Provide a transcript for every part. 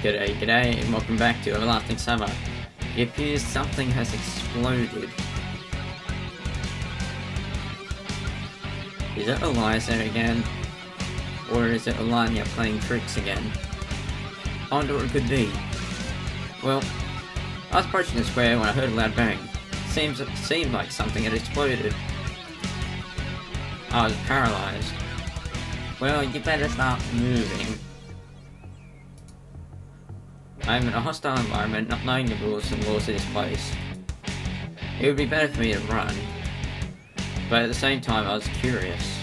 G'day, and welcome back to Everlasting Summer. It appears something has exploded. Is it Eliza again? Or is it Alanya playing tricks again? I wonder what it could be. Well, I was approaching the square when I heard a loud bang. It seemed like something had exploded. I was paralysed. Well, you better start moving. I'm in a hostile environment, not knowing the rules and laws of this place. It would be better for me to run, but at the same time I was curious.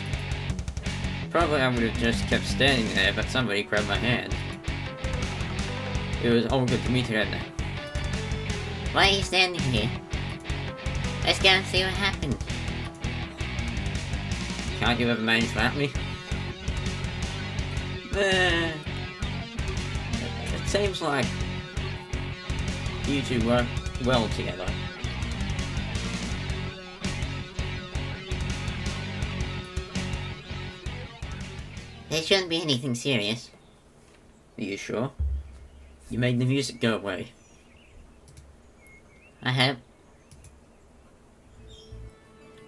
Probably I would have just kept standing there, but somebody grabbed my hand. It was Olga Dmitrievna. Why are you standing here? Let's go and see what happened. Can't you ever manage without me? It seems like you two work well together. There shouldn't be anything serious. Are you sure? You made the music go away. I hope.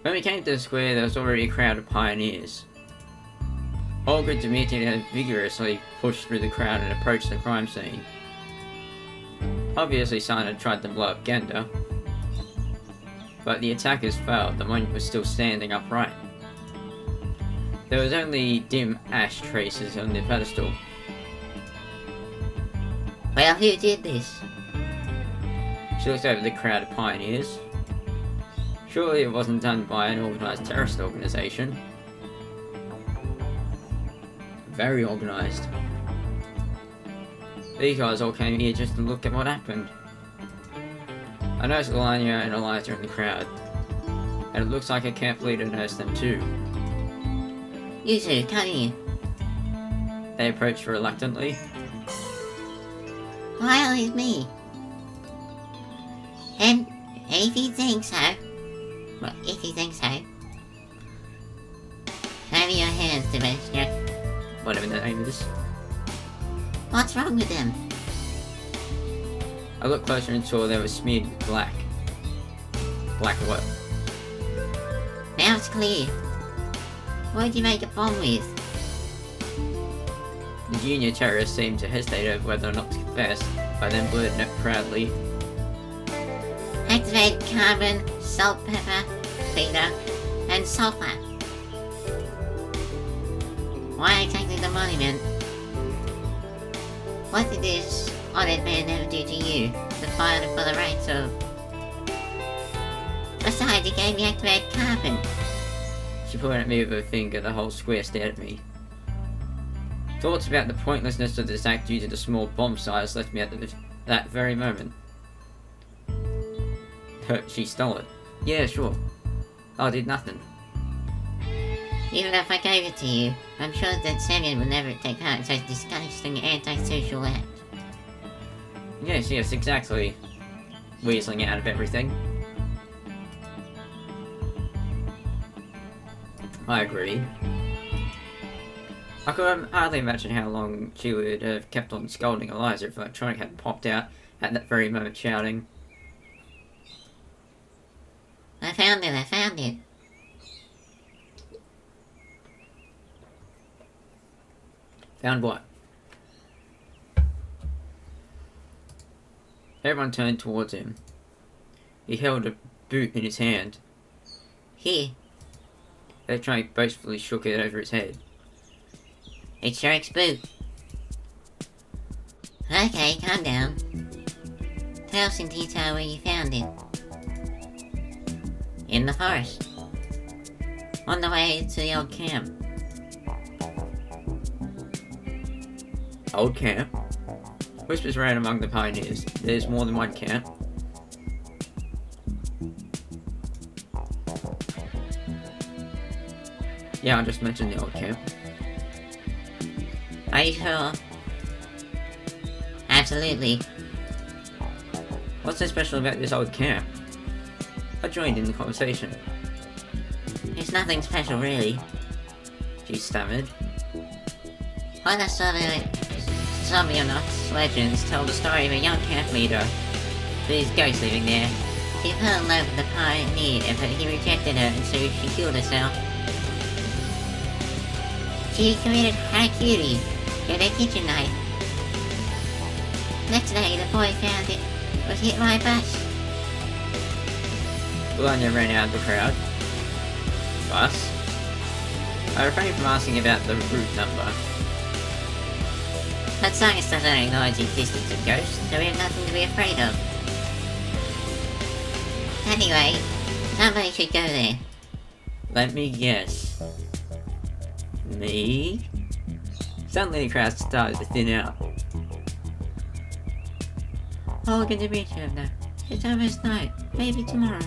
When we came to the square, there was already a crowd of pioneers. Olga Dmitrievna vigorously pushed through the crowd and approached the crime scene. Obviously someone had tried to blow up Genda, but the attackers failed. The monument was still standing upright. There was only dim ash traces on the pedestal. Well, who did this? She looked over the crowd of pioneers. Surely it wasn't done by an organised terrorist organisation. Very organised. These guys all came here just to look at what happened. I noticed Alanya and Eliza in the crowd, and it looks like a camp leader noticed them too. You two, come here. They approached reluctantly. Why always me? And if you think so, well, if you think so, show me your hands, Sebastian. Whatever the name is. What's wrong with them? I looked closer and saw they were smeared with black. Black what? Now it's clear. What did you make a bomb with? The junior terrorist seemed to hesitate over whether or not to confess, but then blurted out proudly. Activated carbon, salt, pepper, beta, and sulfur. Why exactly the monument? What did this honoured man ever do to you to fire for the rights of... Besides, he gave me activated carbon. She pointed at me with her finger. The whole square stared at me. Thoughts about the pointlessness of this act due to the small bomb size left me at that very moment. She stole it. Yeah, sure. I did nothing. Even if I gave it to you, I'm sure that Semyon would never take part in such disgusting antisocial act. Yes, exactly. Weaseling out of everything. I agree. I could hardly imagine how long she would have kept on scolding Eliza if Electronic hadn't popped out at that very moment shouting. I found it. Found what? Everyone turned towards him. He held a boot in his hand. Here. Electronic boastfully shook it over his head. It's Shrek's boot. Okay, calm down. Tell us in detail where you found it. In the forest. On the way to the old camp. Old camp? Whispers ran among the pioneers. There's more than one camp. Yeah, I just mentioned the old camp. Are you sure? Absolutely. What's so special about this old camp? I joined in the conversation. There's nothing special, really. She stammered. What a sort of Zombionauts legends tell the story of a young camp leader whose ghost living there. She fell in love with the pioneer, but he rejected her, and so she killed herself. She committed harakiri with a kitchen knife. Next day, the boy found it was hit by a bus. Melania ran out of the crowd. Bus? I refrained from asking about the route number. But science doesn't acknowledge the existence of ghosts, so we have nothing to be afraid of. Anyway, somebody should go there. Let me guess. Me? Suddenly the crowd started to thin out. Oh, we're going to meet you now. It's almost night. Maybe tomorrow.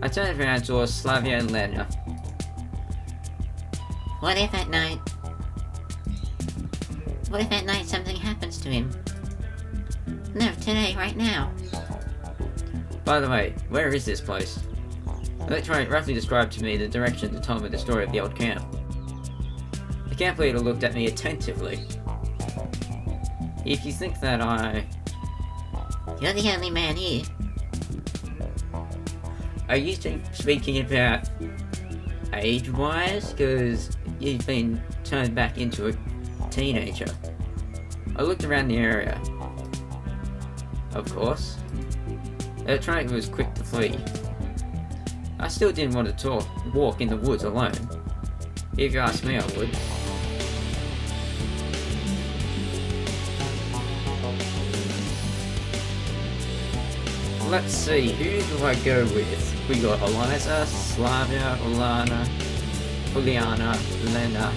I turned around and saw Slavia and Lena. What if at night something happens to him? No, today, right now. By the way, where is this place? Electronic roughly described to me the direction that told me the story of the old camp. The camp leader looked at me attentively. If you think that You're the only man here. Are you speaking about age-wise? Because you've been turned back into a teenager. I looked around the area. Of course. Electronic was quick to flee. I still didn't want to walk in the woods alone. If you asked me, I would. Let's see, who do I go with? We got Eliza, Slavia, Olana, Juliana, Lena.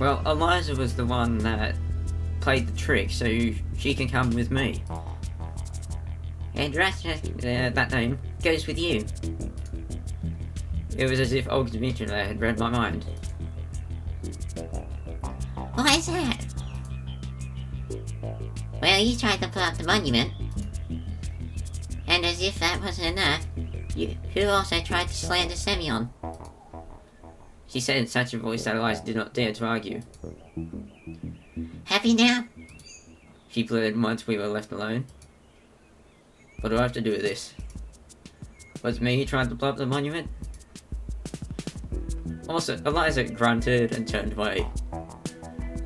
Well, Eliza was the one that played the trick, so she can come with me. And Rasmus, That name goes with you. It was as if Olga Dmitrievna had read my mind. why is that? Well, you tried to pull up the monument. And as if that wasn't enough, you also tried to slander Semyon. She said in such a voice that Eliza did not dare to argue. Happy now? She blurted once we were left alone. What do I have to do with this? Was it me who tried to blow up the monument? Also, Eliza grunted and turned away.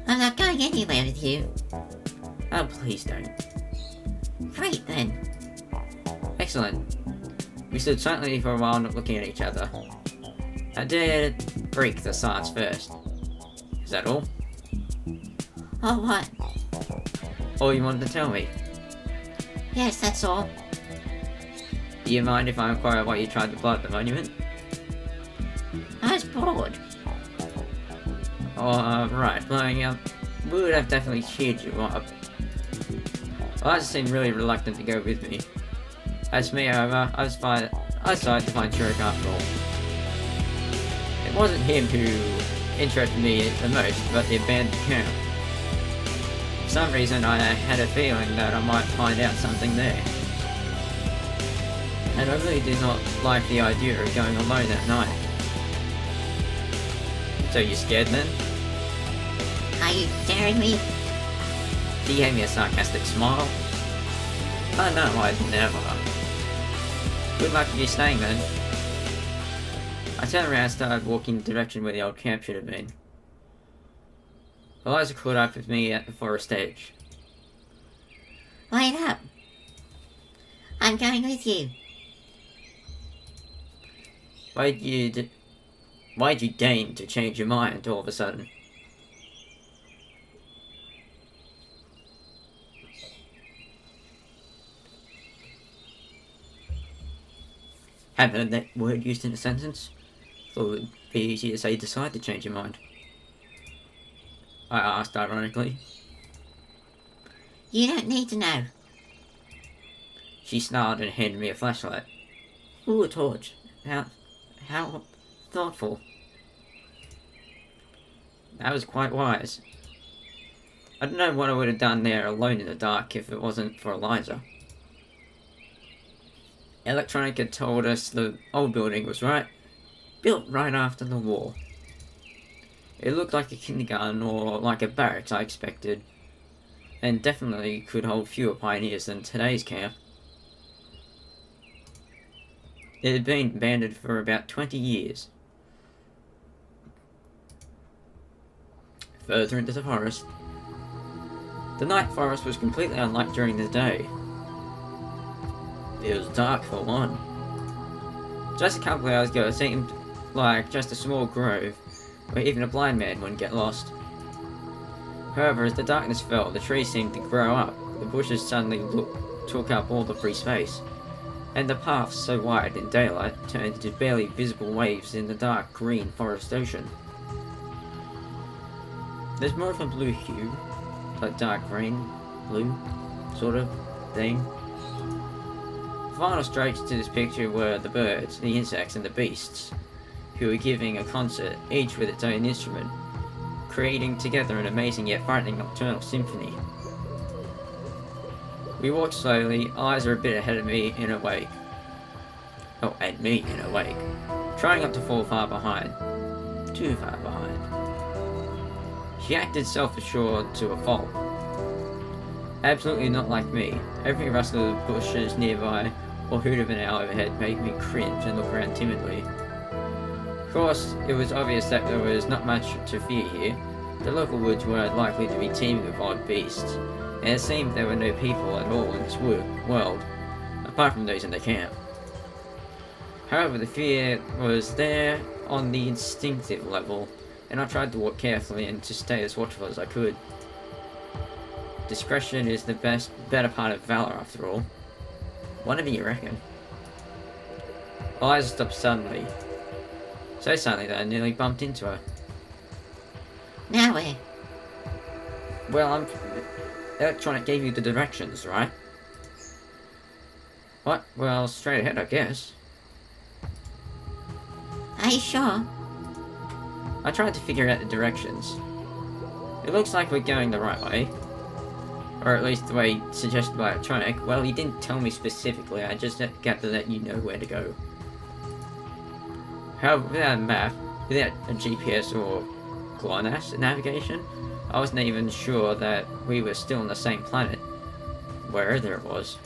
I'm not going anywhere with you. Oh, please don't. Great then. Excellent. We stood silently for a while, not looking at each other. I dared break the silence first. Is that all? Oh, what? All you wanted to tell me? Yes, that's all. Do you mind if I inquire why you tried to blow up the monument? I was bored. Oh, right, blowing up would have definitely cheered you up. Eliza seemed really reluctant to go with me. As for me, however, I decided to find Shrek after all. It wasn't him who interested me the most, but the abandoned camp. For some reason, I had a feeling that I might find out something there. And I really did not like the idea of going alone that night. So you scared then? Are you daring me? She gave me a sarcastic smile. Oh no, I'd never. Good luck with you staying then. I turned around and started walking in the direction where the old camp should have been. Eliza caught up with me at the forest edge. Wait up. I'm going with you. Why'd you deign to change your mind all of a sudden? Haven't heard that word used in a sentence. Thought it would be easier to say decide to change your mind. I asked ironically. You don't need to know. She snarled and handed me a flashlight. Ooh, a torch. How thoughtful. That was quite wise. I don't know what I would have done there alone in the dark if it wasn't for Eliza. Electronic had told us the old building was built right after the war. It looked like a kindergarten or like a barracks I expected, and definitely could hold fewer pioneers than today's camp. It had been abandoned for about 20 years. Further into the forest. The night forest was completely unlike during the day. It was dark for one. Just a couple of hours ago it seemed like just a small grove, where even a blind man wouldn't get lost. However, as the darkness fell, the trees seemed to grow up, the bushes suddenly took up all the free space, and the paths so wide in daylight turned into barely visible waves in the dark green forest ocean. There's more of a blue hue, like dark green, blue, sort of thing. Final strokes to this picture were the birds, the insects, and the beasts, who were giving a concert, each with its own instrument, creating together an amazing yet frightening nocturnal symphony. We walked slowly, Eliza a bit ahead of me in her wake. Oh, and me in her wake. Trying not to fall far behind. Too far behind. She acted self-assured to a fault. Absolutely not like me. Every rustle of bushes nearby or hoot of an owl overhead made me cringe and look around timidly. Of course, it was obvious that there was not much to fear here. The local woods were likely to be teeming with odd beasts, and it seemed there were no people at all in this world, apart from those in the camp. However, the fear was there on the instinctive level, and I tried to walk carefully and to stay as watchful as I could. Discretion is the better part of valor, after all. Whatever you reckon. Eliza stopped suddenly. So suddenly that I nearly bumped into her. Now where? Well, Electronic gave you the directions, right? What? Well, straight ahead, I guess. Are you sure? I tried to figure out the directions. It looks like we're going the right way. Or at least the way suggested by Electronic. Well, he didn't tell me specifically, I just got to let you know where to go. However, without a map, without a GPS or GLONASS navigation, I wasn't even sure that we were still on the same planet, wherever it was.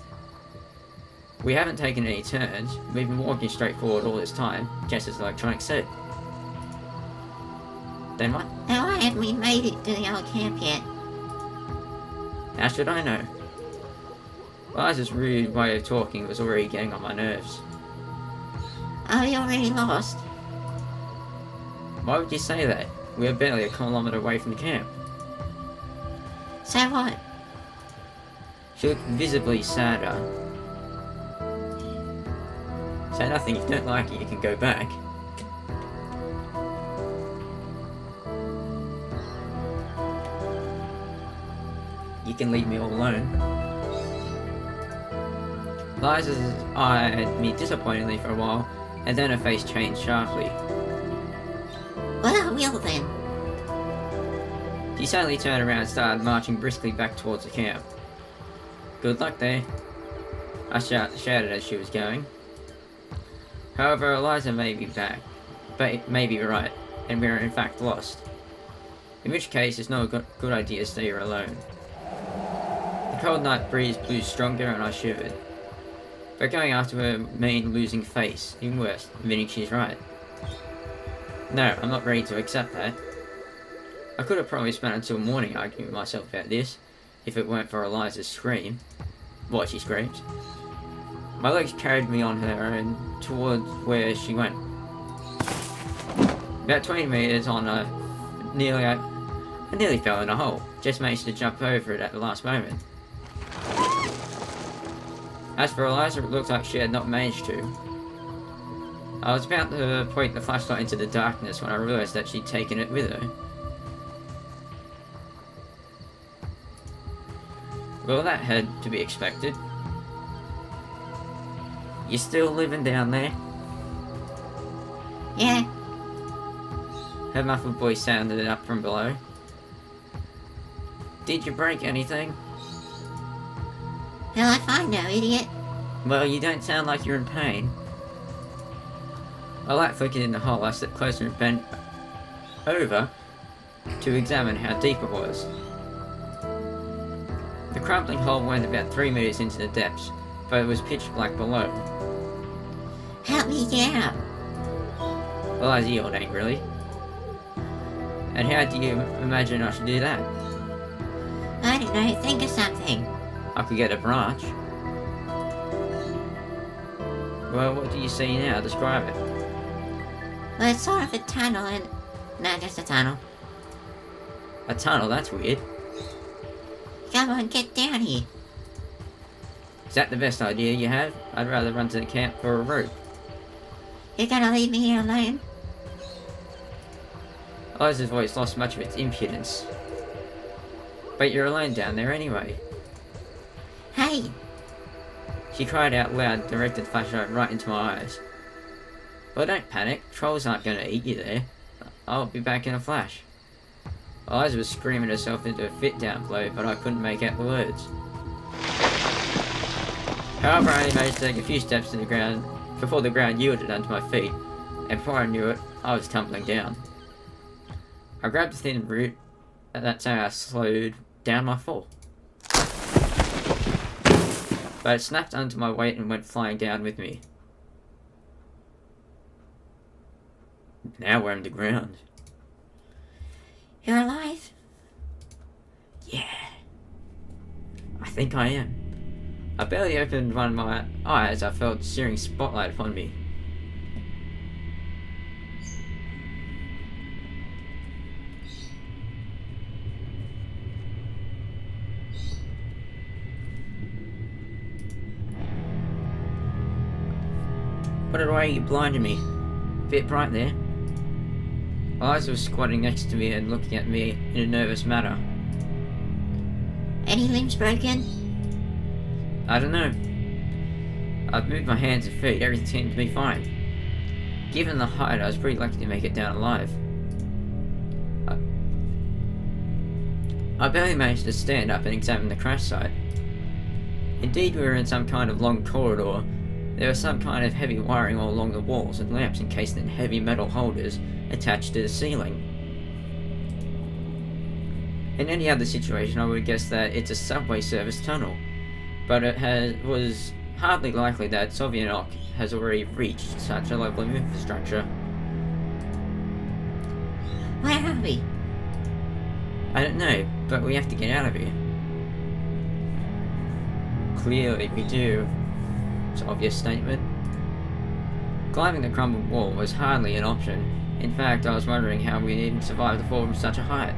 We haven't taken any turns, we've been walking straight forward all this time, just as Electronic said. Then what? Now why haven't we made it to the old camp yet? How should I know? Liza's rude way of talking was already getting on my nerves. Are we already lost? Why would you say that? We are barely a kilometre away from the camp. So what? She looked visibly sadder. Say nothing, if you don't like it, you can go back. You can leave me all alone. Liza's eyed me disappointingly for a while, and then her face changed sharply. Well, I will then. She suddenly turned around and started marching briskly back towards the camp. Good luck there, I shouted as she was going. However, Eliza may be back, but may be right, and we are in fact lost. In which case, it's not a good idea to stay here alone. The cold night breeze blew stronger and I shivered. But going after her mean losing face, even worse, admitting she's right. No, I'm not ready to accept that. I could have probably spent until morning arguing with myself about this, if it weren't for Eliza's scream. What, she screamed? My legs carried me on her and towards where she went. About 20 meters on I nearly fell in a hole, just managed to jump over it at the last moment. As for Eliza, it looked like she had not managed to. I was about to point the flashlight into the darkness when I realized that she'd taken it with her. Well, that had to be expected. You still living down there? Yeah. Her muffled voice sounded up from below. Did you break anything? Hell if I know, idiot. Well, you don't sound like you're in pain. A light flickered in the hole. I stepped closer and bent over to examine how deep it was. The crumbling hole went about 3 meters into the depths, but it was pitch black below. Help me get out. Well, I yelled angrily. And how do you imagine I should do that? I don't know, think of something. I could get a branch. Well, what do you see now? Describe it. Well, it's sort of a tunnel and... No, just a tunnel. A tunnel? That's weird. Come on, get down here. Is that the best idea you have? I'd rather run to the camp for a route. You're gonna leave me here alone? Liza's voice lost much of its impudence. But you're alone down there anyway. Hey! She cried out loud, directed the flashlight right into my eyes. Well, don't panic. Trolls aren't going to eat you there. I'll be back in a flash. Liza was screaming herself into a fit down below, but I couldn't make out the words. However, I only managed to take a few steps to the ground before the ground yielded under my feet, and before I knew it, I was tumbling down. I grabbed a thin root, and that's how I slowed down my fall. But it snapped under my weight and went flying down with me. Now we're on the ground. You're alive? Yeah. I think I am. I barely opened one of my eyes, I felt a searing spotlight upon me. Put it away, you blinded me. Bit bright there. Liza was squatting next to me and looking at me in a nervous manner. Any limbs broken? I don't know. I've moved my hands and feet, everything seemed to be fine. Given the height, I was pretty lucky to make it down alive. I barely managed to stand up and examine the crash site. Indeed, we were in some kind of long corridor. There was some kind of heavy wiring all along the walls and lamps encased in heavy metal holders attached to the ceiling. In any other situation, I would guess that it's a subway service tunnel, but it was hardly likely that Sovianok has already reached such a level of infrastructure. Where are we? I don't know, but we have to get out of here. Clearly we do. It's an obvious statement. Climbing the crumbled wall was hardly an option. In fact, I was wondering how we'd even survive the fall from such a height.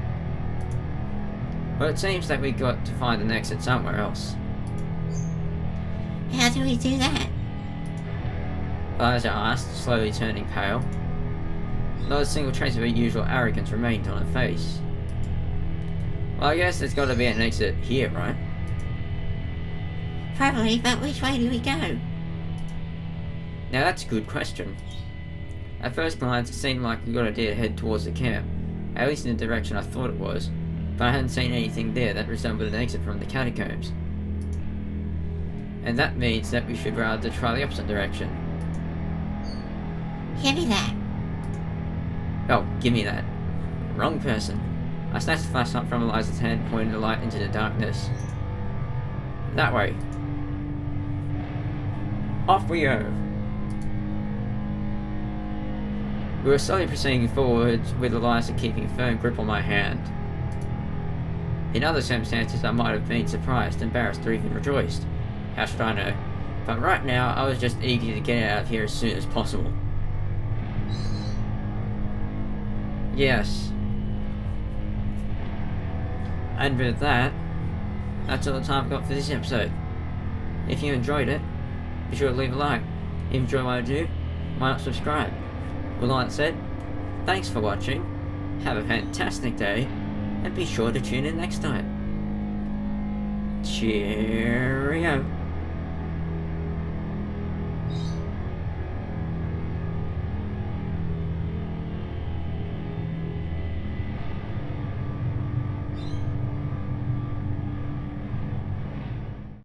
But it seems that we got to find an exit somewhere else. How do we do that? Liza asked, slowly turning pale. Not a single trace of her usual arrogance remained on her face. Well, I guess there's got to be an exit here, right? Probably, but which way do we go? Now that's a good question. At first glance, it seemed like a good idea to head towards the camp, at least in the direction I thought it was, but I hadn't seen anything there that resembled an exit from the catacombs. And that means that we should rather try the opposite direction. Give me that. Oh, give me that. Wrong person. I snatched the flashlight from Eliza's hand and pointed the light into the darkness. That way. Off we go. We were slowly proceeding forwards with Eliza keeping a firm grip on my hand. In other circumstances I might have been surprised, embarrassed, or even rejoiced. How should I know? But right now I was just eager to get out of here as soon as possible. Yes. And with that, that's all the time I've got for this episode. If you enjoyed it, be sure to leave a like. If you enjoy what I do, why not subscribe? With all that said, thanks for watching, have a fantastic day, and be sure to tune in next time. Cheerio.